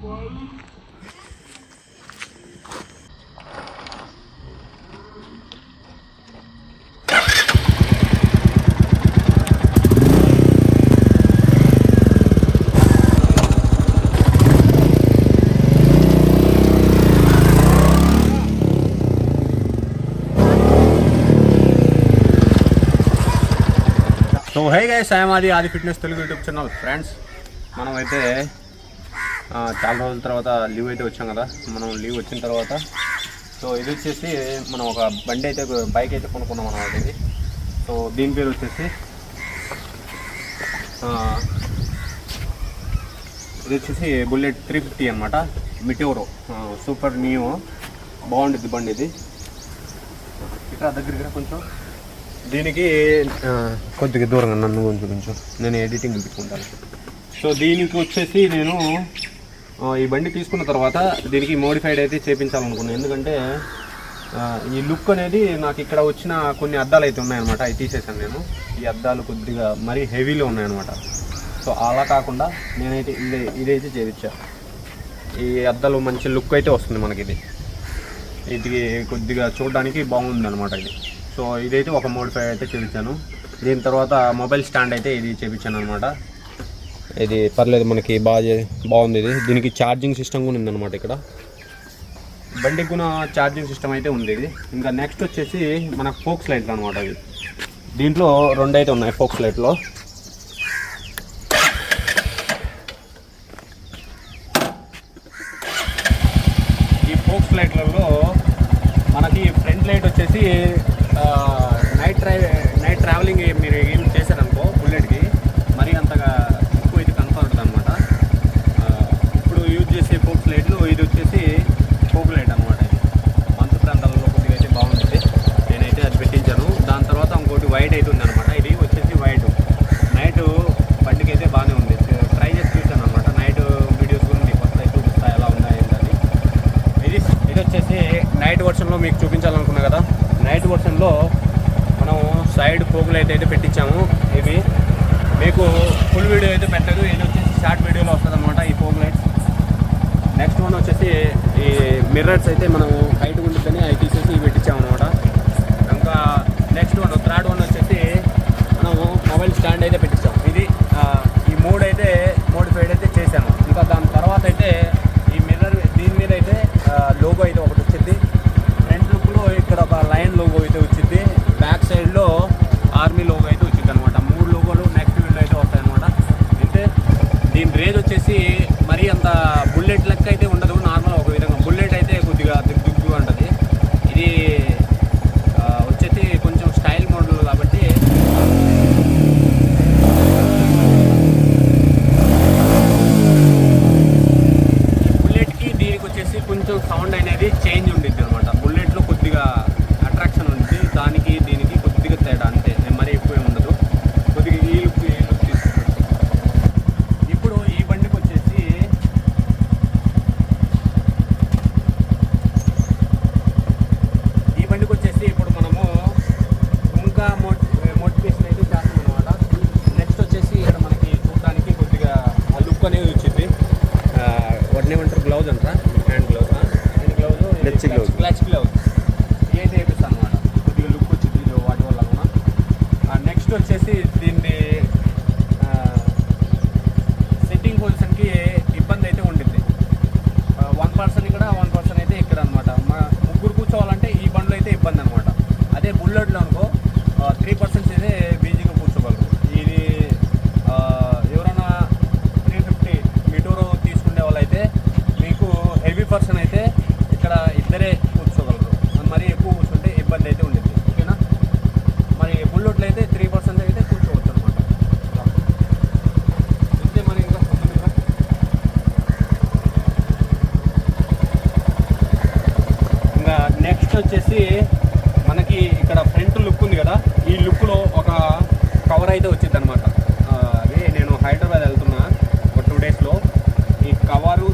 So hey guys, I'm ఆది fitness Telugu YouTube channel. Friends, మనమైతే చాలా రోజుల తర్వాత లీవ్ అయితే వచ్చాం కదా. మనం లీవ్ వచ్చిన తర్వాత సో ఇది వచ్చేసి మనం ఒక బండి అయితే బైక్ అయితే కొనుక్కున్నాం అన్నమాట. ఇది సో దీని పేరు వచ్చేసి బుల్లెట్ 350 అనమాట. మిటోరో సూపర్ నియో, బాగుంటుంది బండి ఇది. ఇక్కడ దగ్గర కొంచెం దీనికి కొద్దిగా దూరంగా నన్ను కొంచెం నేను ఎడిటింగ్ పెట్టుకుంటాను. సో దీనికి వచ్చేసి నేను ఈ బండి తీసుకున్న తర్వాత దీనికి మోడిఫైడ్ అయితే చేయించాలనుకున్నాను. ఎందుకంటే ఈ లుక్ అనేది నాకు ఇక్కడ వచ్చిన కొన్ని అద్దాలు అయితే ఉన్నాయన్నమాట. అవి తీసేసాను నేను. ఈ అద్దాలు కొద్దిగా మరీ హెవీలో ఉన్నాయన్నమాట. సో అలా కాకుండా నేనైతే ఇదైతే చేయించా. ఈ అద్దాలు మంచి లుక్ అయితే వస్తుంది మనకి. ఇది కొద్దిగా చూడడానికి బాగుంది అనమాట ఇది. సో ఇదైతే ఒక మోడిఫై అయితే చేయించాను. దీని తర్వాత మొబైల్ స్టాండ్ అయితే ఇది చేయించాను అనమాట. ఇది పర్లేదు, మనకి బాగుంది ఇది. దీనికి ఛార్జింగ్ సిస్టమ్ కూడా ఉందన్నమాట. ఇక్కడ బండికి కూడా ఛార్జింగ్ సిస్టమ్ అయితే ఉంది ఇది. ఇంకా నెక్స్ట్ వచ్చేసి మనకు ఫోక్స్ లైట్లు అనమాట. ఇవి దీంట్లో 2 అయితే ఉన్నాయి ఫోక్స్ లైట్లో. ఈ ఫోక్స్ లైట్లలో మనకి ఫ్రంట్ లైట్ వచ్చేసి నైట్ ట్రావెలింగ్ మీరు ఏం చేశారనుకో బుల్లెట్కి మరీ అంతగా ఎక్కువ అయితే కనపడుతుంది అనమాట. ఇప్పుడు యూజ్ చేసే ఫోక్స్ లైట్లు ఇది వచ్చేసి ఫోక్ లైట్ అనమాట. ఇది మంచు ప్రాంతాలలో కొద్దిగా అయితే బాగుంటుంది. నేనైతే అది పెట్టించాను. దాని తర్వాత ఇంకోటి వైట్ అయితే ఉంది అనమాట. ఇది వచ్చేసి వైట్. నైట్ బండికి అయితే బాగానే ఉంది. ట్రై చేసి చూసాను అనమాట. నైట్ వీడియోస్ కూడా మీకు వస్తాయి, చూపిస్తాయి ఎలా ఉన్నాయి అని. ఇది వచ్చేసి నైట్ వర్షన్లో మీకు చూపించాలనుకున్నా కదా. నైట్ వర్షన్లో మనం సైడ్ ఫోకులు అయితే పెట్టించాము. ఇవి మీకు ఫుల్ వీడియో అయితే పెట్టదు. ఇది వచ్చేసి షార్ట్ వీడియోలో వస్తుంది అనమాట ఈ ఫోక్ లైట్స్. నెక్స్ట్ వన్ వచ్చేసి ఈ మిర్రర్స్ అయితే మనం హైట్ ఉంటుందని అవి తీసేసి ఇవి పెట్టించాము అనమాట. ఇంకా నెక్స్ట్ వన్ థర్డ్ వన్ వచ్చేసి మనము మొబైల్ స్టాండ్ అయితే పెట్టించాము. ఇది ఈ 3 అయితే మోడిఫైడ్ అయితే చేశాను. ఇంకా దాని తర్వాత అయితే ఈ మిర్రర్ దీని మీద అయితే లోగో అయితే ఒకటి వచ్చింది. ఫ్రంట్ లుక్లో ఇక్కడ ఒక లైన్ లోగో అయితే వచ్చింది. బ్యాక్ సైడ్లో ఆర్మీ లోగో అయితే వచ్చింది అనమాట. 3 లోగోలు నెక్స్ట్ వీళ్ళు అయితే వస్తాయి అనమాట. అయితే దీని రేంజ్ వచ్చేసి మరీ అంత బుల్లెట్ లెక్క అయితే ఉండదు. నార్మల్ ఒక విధంగా బుల్లెట్ అయితే కొద్దిగా దిగ్గు ఉంటుంది. ఇది వచ్చేసి కొంచెం స్టైల్ మోడల్ కాబట్టి బుల్లెట్కి దీనికి వచ్చేసి కొంచెం సౌండ్ అనేది చేంజ్ ఉండిద్ది అనమాట. బుల్లెట్లో కొద్దిగా అట్రాక్షన్ ఉంది, దానికి దీనికి కొద్దిగా తేడా అంతే, మరీ ఎక్కువ ఉండదు. కొద్దిగా ఈ లుక్ తీసుకుంటుంది. ఇప్పుడు ఈ బండికి వచ్చేసి ఇప్పుడు మనము ఇంకా మోటివేషన్ అయితే చేస్తాం అనమాట. నెక్స్ట్ వచ్చేసి ఇక్కడ మనకి చూడడానికి కొద్దిగా ఆ లుక్ అనేది వచ్చింది. వాటిని ఏమంటారు, గ్లౌజ్ అంటారా, హ్యాండ్ గ్లౌజ్, క్లచ్ గ్లౌజ్ ఏది వేపిస్తాను అనమాట. కొద్దిగా లుక్ వచ్చింది వాటి వల్ల కూడా. నెక్స్ట్ వచ్చేసి దీన్ని సెట్టింగ్ పొజిషన్కి ఇబ్బంది అయితే ఉండింది. 1 పర్సన్ ఇక్కడ 1 పర్సన్ అయితే ఇక్కడ అనమాట. ముగ్గురు కూర్చోవాలంటే ఈ బండ్లో అయితే ఇబ్బంది అనమాట. అదే బుల్లెట్లో అనుకో 3 పర్సన్స్ అయితే ఈజీగా కూర్చోగలరు. ఇది ఎవరైనా 350 మిటోరో తీసుకునే వాళ్ళు అయితే మీకు హెవీ పర్సన్ అయితే ఇక్కడ ఇద్దరే కూర్చోగలరు. మరి ఎక్కువ కూర్చుంటే ఇబ్బంది అయితే ఉండేది. ఓకేనా, మరి బుల్లెట్లో అయితే 3 పర్సెంట్ అయితే కూర్చోవచ్చు అనమాట. ఇంతే మరి. ఇంకా నెక్స్ట్ వచ్చేసి మనకి ఇక్కడ ఫ్రంట్ లుక్ ఉంది కదా. ఈ లుక్లో ఒక కవర్ అయితే వచ్చింది అనమాట. అదే నేను హైదరాబాద్ వెళ్తున్నా ఒక 2 డేస్లో. ఈ కవరు